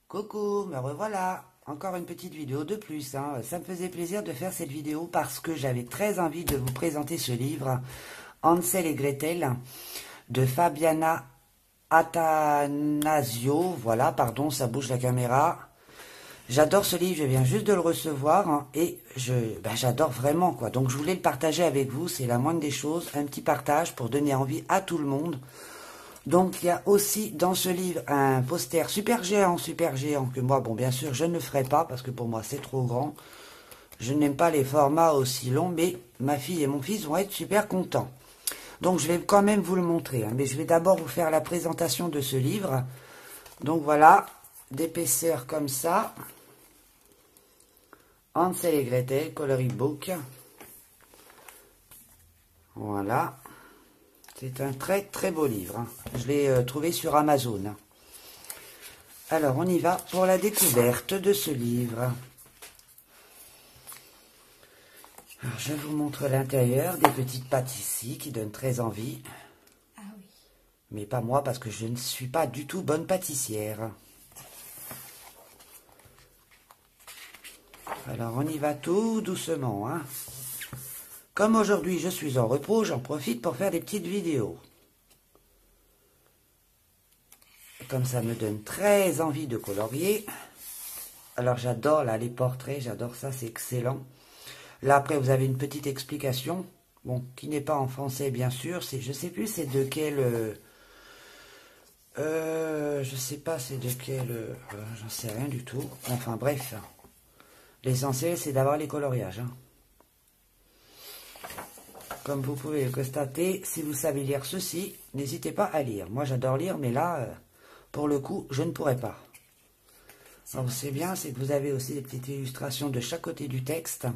Coucou, me revoilà. Encore une petite vidéo de plus. Ça me faisait plaisir de faire cette vidéo parce que j'avais très envie de vous présenter ce livre, Hansel et Gretel, de Fabiana Attanasio. Voilà, pardon, ça bouge la caméra. J'adore ce livre, je viens juste de le recevoir et j'adore vraiment, quoi. Donc je voulais le partager avec vous, c'est la moindre des choses, un petit partage pour donner envie à tout le monde. Donc il y a aussi dans ce livre un poster super géant, que moi, bon bien sûr, je ne ferai pas parce que pour moi c'est trop grand. Je n'aime pas les formats aussi longs, mais ma fille et mon fils vont être super contents. Donc je vais quand même vous le montrer, mais je vais d'abord vous faire la présentation de ce livre. Donc voilà, d'épaisseur comme ça. Hansel et Gretel, coloring book. Voilà. C'est un très très beau livre. Je l'ai trouvé sur Amazon. Alors on y va pour la découverte de ce livre. Alors, je vous montre l'intérieur, des petites pâtisseries qui donnent très envie. Ah oui. Mais pas moi parce que je ne suis pas du tout bonne pâtissière. Alors on y va tout doucement. Comme aujourd'hui je suis en repos, j'en profite pour faire des petites vidéos. Comme ça me donne très envie de colorier. Alors j'adore là les portraits, j'adore ça, c'est excellent. Là après vous avez une petite explication, bon, qui n'est pas en français bien sûr, c'est, je sais plus c'est de quel... je sais pas c'est de quel... j'en sais rien du tout. Enfin bref, l'essentiel c'est d'avoir les coloriages. Comme vous pouvez le constater, si vous savez lire ceci, n'hésitez pas à lire. Moi j'adore lire, mais là, pour le coup, je ne pourrais pas. Alors c'est bien, c'est que vous avez aussi des petites illustrations de chaque côté du texte.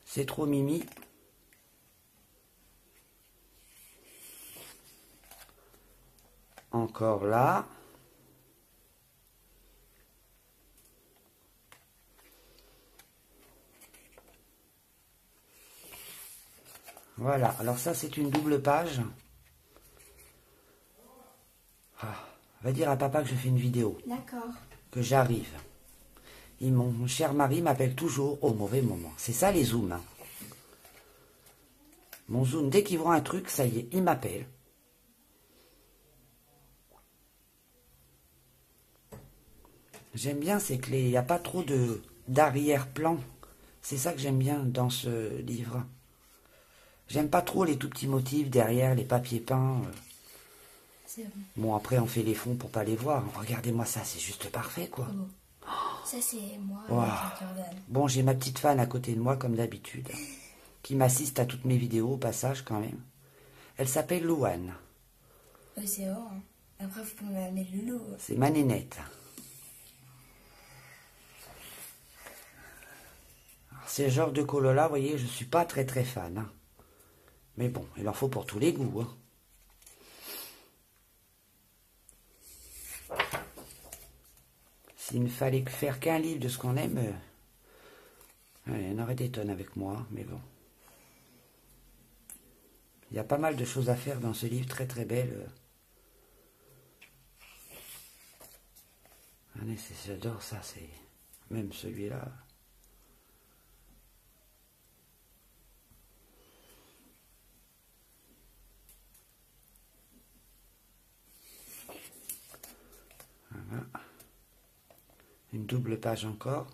C'est trop mimi. Encore là. Voilà, alors ça c'est une double page. Va dire à papa que je fais une vidéo. D'accord. Que j'arrive. Et mon cher mari m'appelle toujours au mauvais moment. C'est ça les zooms. Mon zoom, dès qu'il voit un truc, ça y est, il m'appelle. J'aime bien, c'est qu'il n'y a pas trop d'arrière-plan. C'est ça que j'aime bien dans ce livre. J'aime pas trop les tout petits motifs derrière, les papiers peints. C'est bon. Bon, après, on fait les fonds pour pas les voir. Regardez-moi ça, c'est juste parfait, quoi. Oh. Ça, c'est moi Wow. avec un Jordan. Bon, j'ai ma petite fan à côté de moi, comme d'habitude, qui m'assiste à toutes mes vidéos, au passage, quand même. Elle s'appelle Louane. Oui, c'est vrai. Après, vous pouvez mettre Loulou. C'est ma nénette. C'est le genre de colo-là, vous voyez, je suis pas très très fan. Mais bon, il en faut pour tous les goûts. S'il ne fallait faire qu'un livre de ce qu'on aime, il y en aurait des tonnes avec moi, mais bon. Il y a pas mal de choses à faire dans ce livre, très très belle. J'adore ça, c'est même celui-là. Voilà. Une double page encore.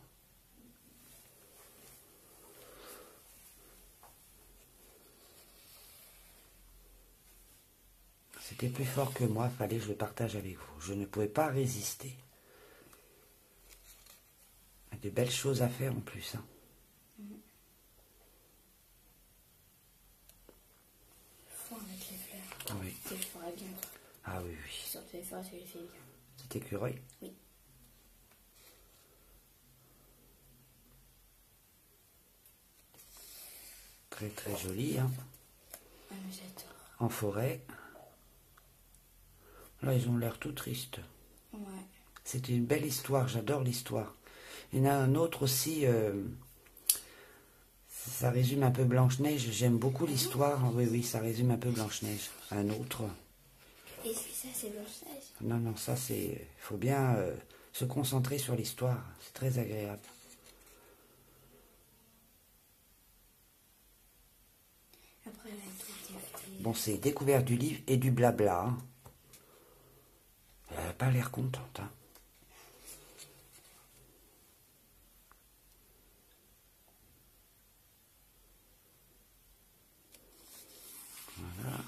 C'était plus fort que moi, fallait que je le partage avec vous. Je ne pouvais pas résister. Il y a de belles choses à faire en plus. Fond avec les fleurs. Oui. Je le ferai bien. Ah oui, oui. Surtout les fleurs, je le fais bien. Petit écureuil. Oui. Très très joli. Ah, mais j'adore. En forêt. Là, ils ont l'air tout tristes. Ouais. C'était une belle histoire, j'adore l'histoire. Il y en a un autre aussi, ça résume un peu Blanche-Neige, j'aime beaucoup l'histoire. Oui, oui, ça résume un peu Blanche-Neige. Un autre. Est-ce que ça, c'est Blanche-Neige? Non, non, ça c'est... Il faut bien se concentrer sur l'histoire. C'est très agréable. Après, tout est fait. Bon, c'est découverte du livre et du blabla. Hein. Elle n'a pas l'air contente. Hein. Voilà.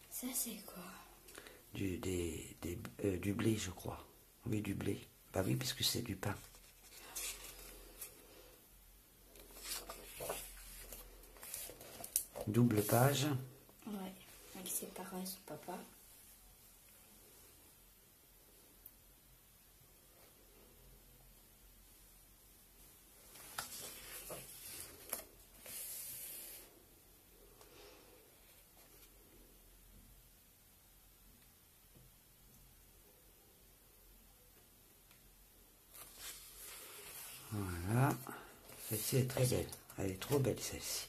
Ça, c'est quoi? Du blé, je crois. Oui, du blé. Bah oui, puisque c'est du pain. Double page. Ouais, avec ses parents et son papa. Voilà. Celle-ci est très belle. Elle est trop belle, celle-ci.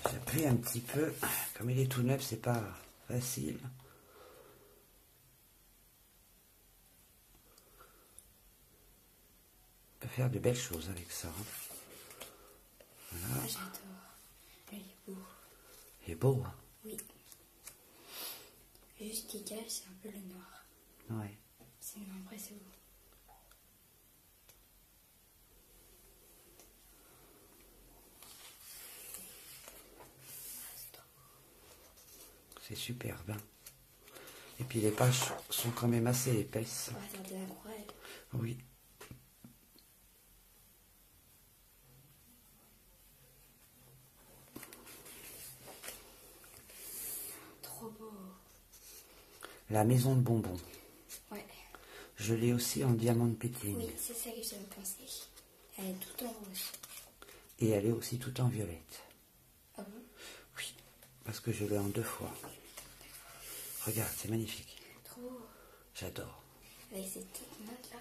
J'appuie un petit peu. Comme il est tout neuf, c'est pas facile. On peut faire de belles choses avec ça. Hein. Voilà. Ah, j'adore. Il est beau. Il est beau, hein. Oui. Juste qu'il cache, c'est un peu le noir. Ouais. Sinon, après, c'est beau. C'est superbe. Hein. Et puis les pages sont quand même assez épaisses. On va faire de l'aquarelle. Oui. Trop beau. La maison de bonbons. Ouais. Je l'ai aussi en diamant de pétine. Oui, c'est ça que j'avais pensé. Elle est toute en rose. Et elle est aussi toute en violette. Ah bon? Oui, parce que je l'ai en 2 fois. Regarde, c'est magnifique. Trop beau. J'adore. Avec ces petites notes là.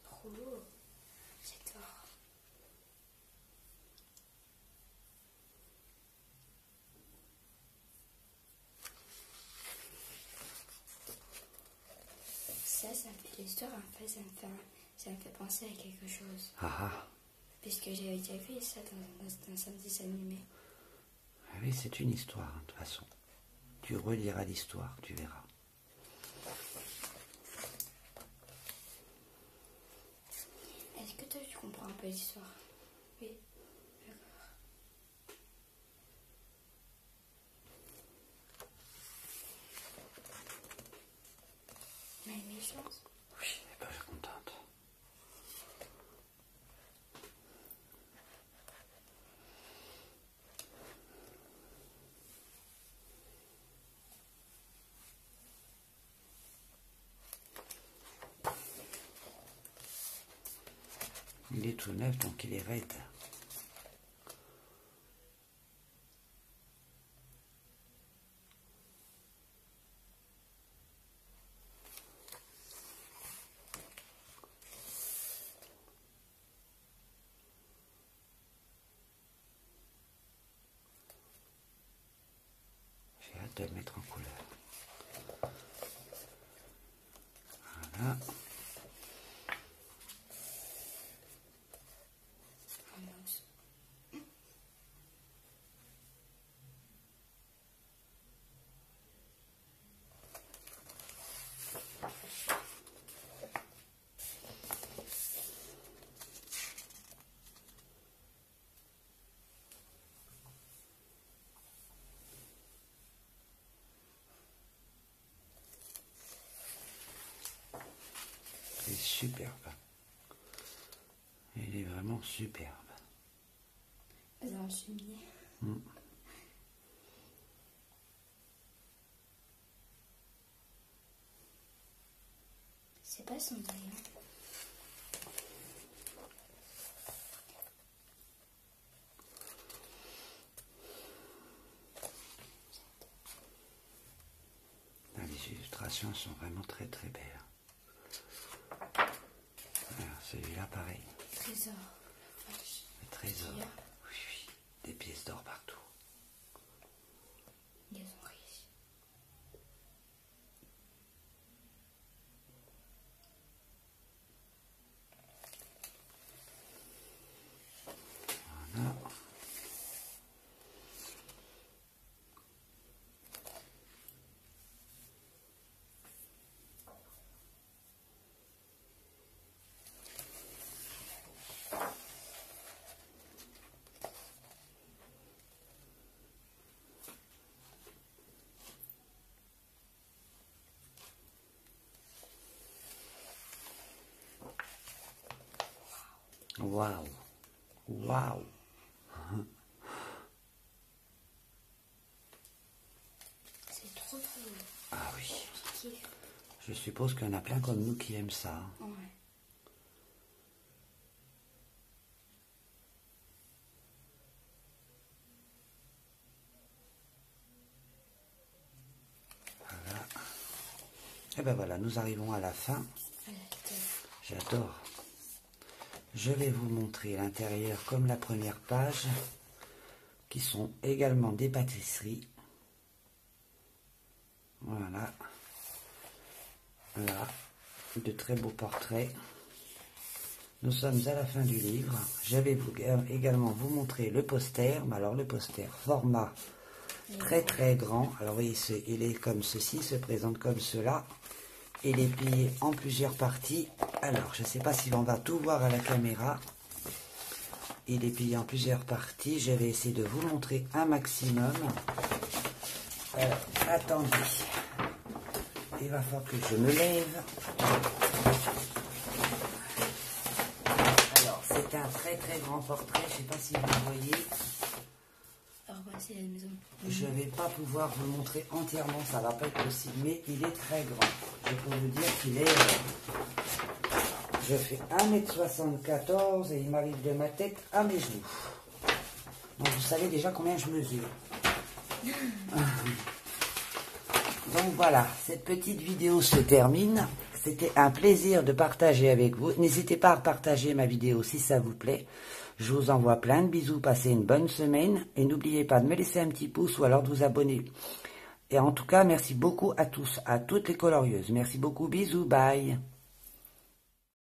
Trop beau. J'adore. Ça me fait l'histoire, en fait, ça me fait penser à quelque chose. Ah ah. Puisque j'avais déjà vu ça dans un dessin animé. Ah oui, c'est une histoire, hein, de toute façon. Tu reliras l'histoire, tu verras. Est-ce que toi tu comprends un peu l'histoire? Oui. D'accord. Mais une chance. Oui, elle est pas contente. Il est tout neuf, donc il est raide. J'ai hâte de le mettre en couleur. Voilà. Un os. C'est superbe. Il est vraiment superbe. Dans le cheminée. Mm. C'est pas son rayon. illustrations sont vraiment très très belles. Alors, celui-là, pareil. Trésor. Le trésor. Oui, oui. Des pièces d'or partout. Ils sont riches. Voilà. Waouh! Waouh! C'est trop trop beau. Ah oui. Je kiffe. Je suppose qu'il y en a plein comme nous qui aiment ça. Ouais. Voilà. Et ben voilà, nous arrivons à la fin. J'adore. Je vais vous montrer l'intérieur comme la première page, qui sont également des pâtisseries. Voilà. Là, de très beaux portraits. Nous sommes à la fin du livre. Je vais également vous montrer le poster. Mais alors le poster format très très grand. Alors oui, il est comme ceci, se présente comme cela. Il est plié en plusieurs parties. Alors, je ne sais pas si on va tout voir à la caméra. Il est plié en plusieurs parties. Je vais essayer de vous montrer un maximum. Alors, attendez. Il va falloir que je me lève. Alors, c'est un très très grand portrait. Je ne sais pas si vous le voyez. Alors, voilà, c'est la maison. Je ne vais pas pouvoir vous le montrer entièrement. Ça ne va pas être possible. Mais il est très grand. Je peux vous dire qu'il est... Je fais 1,74 m et il m'arrive de ma tête à mes genoux. Donc vous savez déjà combien je mesure. Donc voilà, cette petite vidéo se termine. C'était un plaisir de partager avec vous. N'hésitez pas à partager ma vidéo si ça vous plaît. Je vous envoie plein de bisous, passez une bonne semaine. Et n'oubliez pas de me laisser un petit pouce ou alors de vous abonner. Et en tout cas, merci beaucoup à tous, à toutes les colorieuses. Merci beaucoup, bisous, bye.